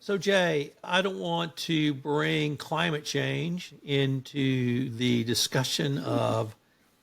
So, Jay, I don't want to bring climate change into the discussion of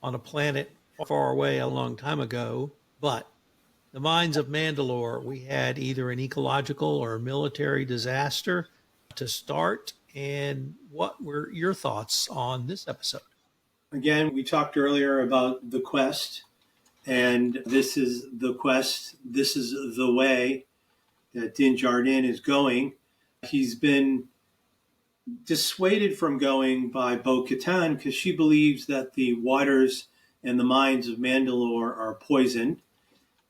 on a planet far away a long time ago, but the mines of Mandalore, we had either an ecological or military disaster to start. And what were your thoughts on this episode? Again, we talked earlier about the quest, and this is the quest. This is the way that Dinjardin is going. He's been dissuaded from going by Bo Katan because she believes that the waters and the mines of Mandalore are poisoned.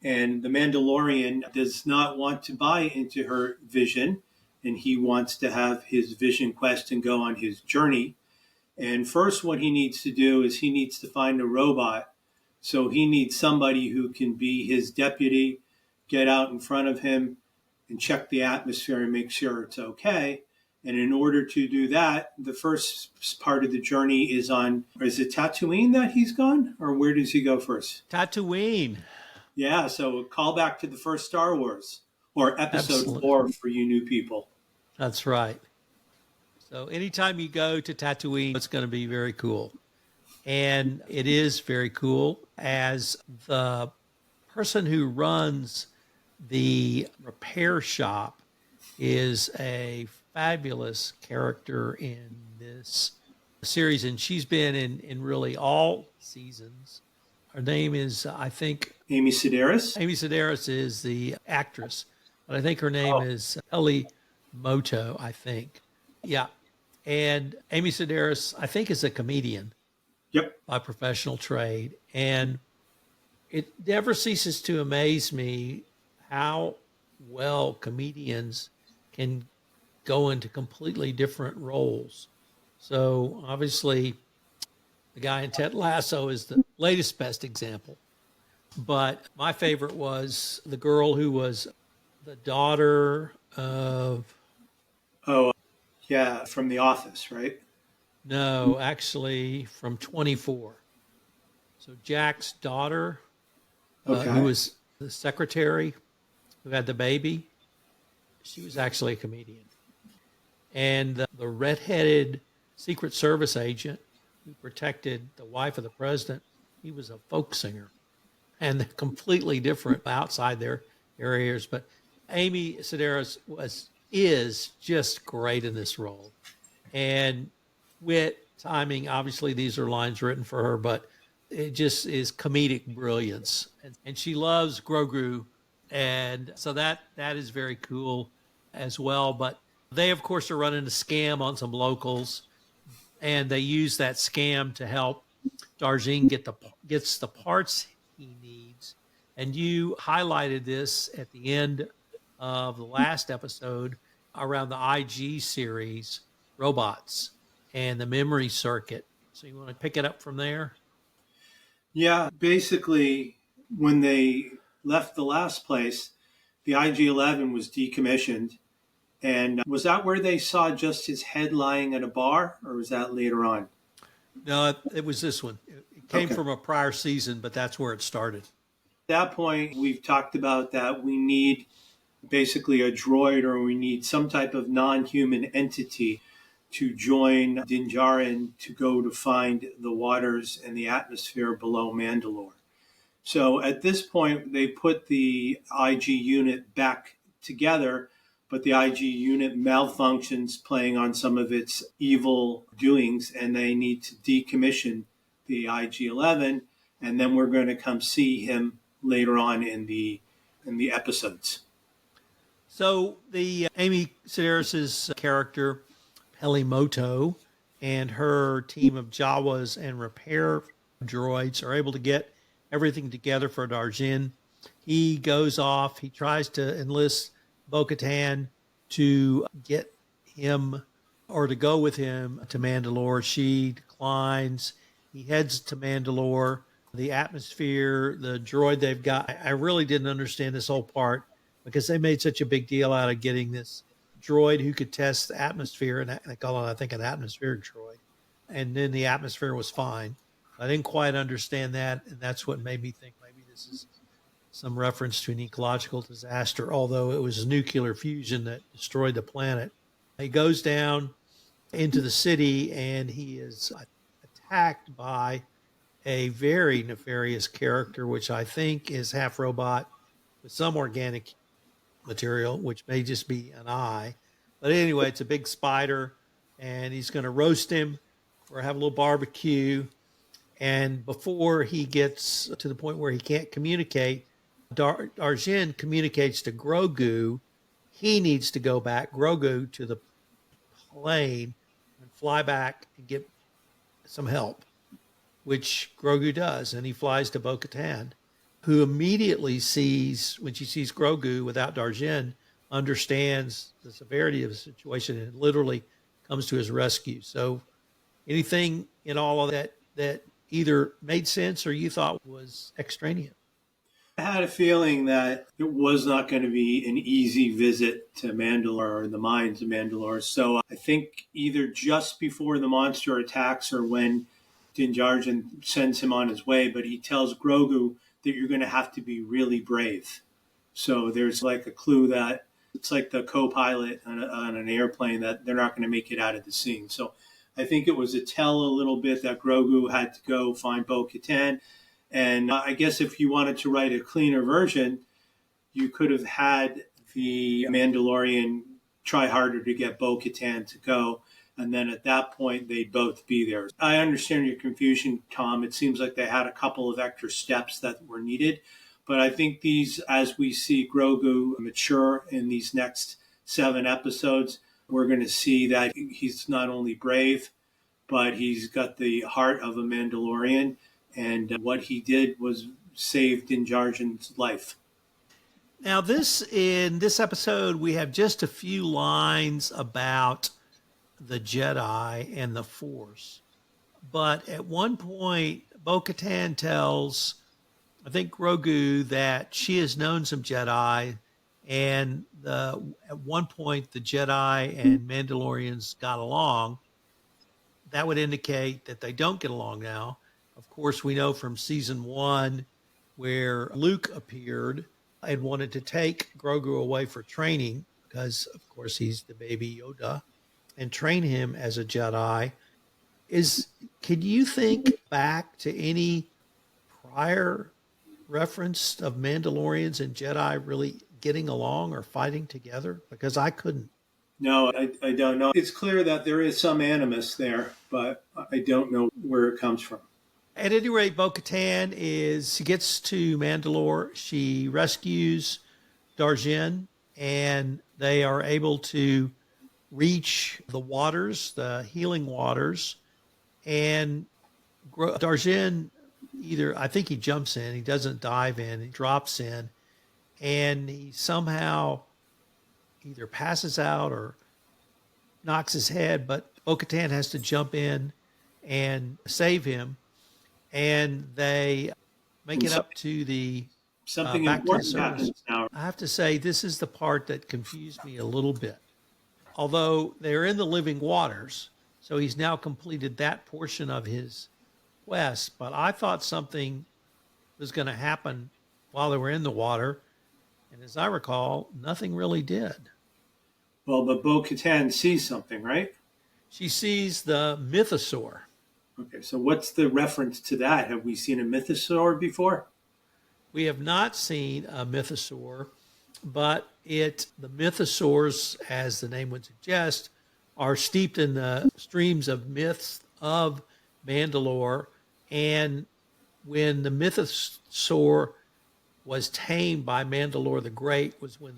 And the Mandalorian does not want to buy into her vision, and he wants to have his vision quest and go on his journey. And first, what he needs to do is he needs to find a robot. So he needs somebody who can be his deputy, get out in front of him and check the atmosphere and make sure it's okay. And in order to do that, the first part of the journey is is it Tatooine that he's gone? Or where does he go first? Tatooine. Yeah, so a call back to the first Star Wars, or episode Absolutely. 4 for you new people. That's right. So anytime you go to Tatooine, it's going to be very cool. And it is very cool as the person who runs the repair shop is a fabulous character in this series. And she's been in really all seasons. Her name is, I think, Amy Sederis? Amy Sederis is the actress, but I think her name is Ellie Moto, I think. Yeah. And Amy Sederis, I think, is a comedian Yep. by professional trade. And it never ceases to amaze me how well comedians can go into completely different roles. So obviously, the guy in Ted Lasso is the latest best example. But my favorite was the girl who was the daughter of, Oh, yeah, from The Office, right? no, actually from 24. So Jack's daughter, Okay. who was the secretary who had the baby, she was actually a comedian. And the redheaded Secret Service agent who protected the wife of the president, he was a folk singer. And they're completely different outside their areas. But Amy Sedaris is just great in this role. And wit, timing, obviously these are lines written for her, but it just is comedic brilliance. And she loves Grogu. And so that is very cool as well. But they, of course, are running a scam on some locals. And they use that scam to help Darjeeling gets the parts he needs. And you highlighted this at the end of the last episode around the IG series, robots, and the memory circuit. So you want to pick it up from there? Yeah, basically, when they left the last place, the IG-11 was decommissioned. And was that where they saw just his head lying at a bar, or was that later on? No, it was this one. It came Okay. from a prior season, but that's where it started. At that point, we've talked about that we need basically a droid, or we need some type of non-human entity to join Dinjarin to go to find the waters and the atmosphere below Mandalore. So at this point, they put the IG unit back together, but the IG unit malfunctions, playing on some of its evil doings, and they need to decommission the IG-11, and then we're going to come see him later on in the episodes. So the Amy Sedaris' character, Pelimoto, and her team of Jawas and repair droids are able to get everything together for Darjin. He goes off. He tries to enlist Bo Katan to get him or to go with him to Mandalore. She declines. He heads to Mandalore. The atmosphere, the droid they've got, I really didn't understand this whole part because they made such a big deal out of getting this droid who could test the atmosphere, and they call it, I think, an atmospheric droid. And then the atmosphere was fine. I didn't quite understand that, and that's what made me think maybe this is some reference to an ecological disaster, although it was nuclear fusion that destroyed the planet. He goes down into the city and he is attacked by a very nefarious character, which I think is half robot with some organic material, which may just be an eye. But anyway, it's a big spider, and he's going to roast him or have a little barbecue. And before he gets to the point where he can't communicate, Darjin communicates to Grogu. He needs to go back, Grogu, to the plane and fly back and get some help, which Grogu does. And he flies to Bo Katan, who immediately sees, when she sees Grogu without Darjin, understands the severity of the situation and literally comes to his rescue. So anything in all of that either made sense or you thought was extraneous? I had a feeling that it was not going to be an easy visit to Mandalore or the mines of Mandalore. So I think either just before the monster attacks or when Dinjardin sends him on his way, but he tells Grogu that you're going to have to be really brave. So there's like a clue that it's like the co-pilot on an airplane, that they're not going to make it out of the scene. So I think it was a tell a little bit that Grogu had to go find Bo Katan. And I guess if you wanted to write a cleaner version, you could have had the Mandalorian try harder to get Bo Katan to go. And then at that point, they'd both be there. I understand your confusion, Tom. It seems like they had a couple of extra steps that were needed. But I think these, as we see Grogu mature in these next 7 episodes, we're going to see that he's not only brave, but he's got the heart of a Mandalorian. And what he did was save Dinjardin's life. Now, in this episode, we have just a few lines about the Jedi and the Force. But at one point, Bo Katan tells, I think, Grogu that she has known some Jedi, and at one point the Jedi and Mandalorians got along. That would indicate that they don't get along now. Of course, we know from season 1 where Luke appeared and wanted to take Grogu away for training because, of course, he's the baby Yoda, and train him as a Jedi. Can you think back to any prior reference of Mandalorians and Jedi really getting along or fighting together? Because I couldn't. No, I don't know. It's clear that there is some animus there, but I don't know where it comes from. At any rate, Bo Katan she gets to Mandalore. She rescues Darjin, and they are able to reach the waters, the healing waters. And Darjin I think he jumps in, he doesn't dive in, he drops in, and he somehow either passes out or knocks his head, but Bo Katan has to jump in and save him. And they make it up to the something back to the important surface. happens now. I have to say, this is the part that confused me a little bit. Although they're in the living waters, so he's now completed that portion of his quest. But I thought something was going to happen while they were in the water. And as I recall, nothing really did. Well, but Bo Katan sees something, right? She sees the Mythosaur. Okay, so what's the reference to that? Have we seen a Mythosaur before? We have not seen a Mythosaur, but the Mythosaurs, as the name would suggest, are steeped in the streams of myths of Mandalore. And when the Mythosaur was tamed by Mandalore the Great was when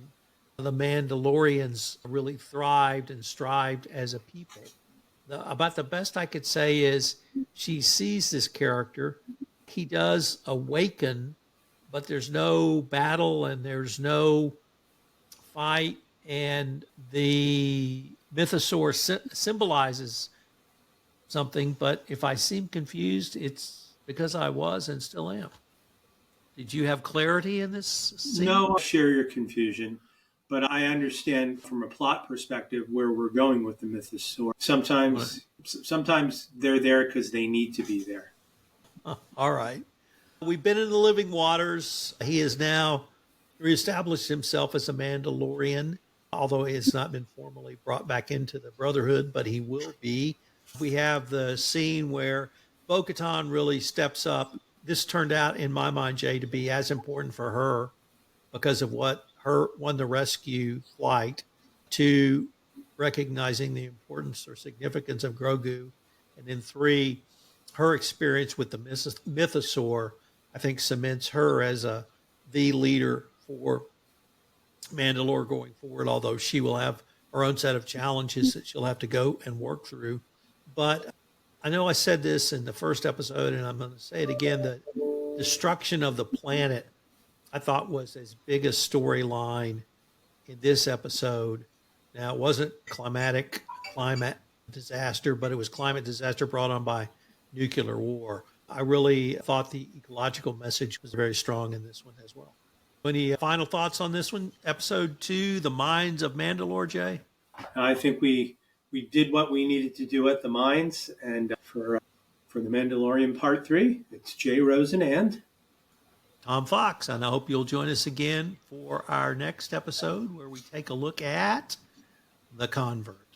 the Mandalorians really thrived and strived as a people. About the best I could say is she sees this character. He does awaken, but there's no battle and there's no fight. And the Mythosaur symbolizes something, but if I seem confused, it's because I was and still am. Did you have clarity in this scene? No, I share your confusion, but I understand from a plot perspective where we're going with the Mythosaur. Sometimes they're there because they need to be there. All right. We've been in the living waters. He has now reestablished himself as a Mandalorian, although he has not been formally brought back into the Brotherhood, but he will be. We have the scene where Bo Katan really steps up. This turned out, in my mind, Jay, to be as important for her because of what her, one, the rescue flight, two, recognizing the importance or significance of Grogu, and then three, her experience with the Mythosaur, I think cements her as the leader for Mandalore going forward, although she will have her own set of challenges that she'll have to go and work through. But I know I said this in the first episode, and I'm going to say it again, the destruction of the planet, I thought, was as big a storyline in this episode. Now, it wasn't climate disaster, but it was climate disaster brought on by nuclear war. I really thought the ecological message was very strong in this one as well. Any final thoughts on this one? Episode 2, The Mines of Mandalore, Jay? I think we did what we needed to do at the mines, and for the Mandalorian Part 3, it's Jay Rosen and Tom Fox, and I hope you'll join us again for our next episode where we take a look at The Convert.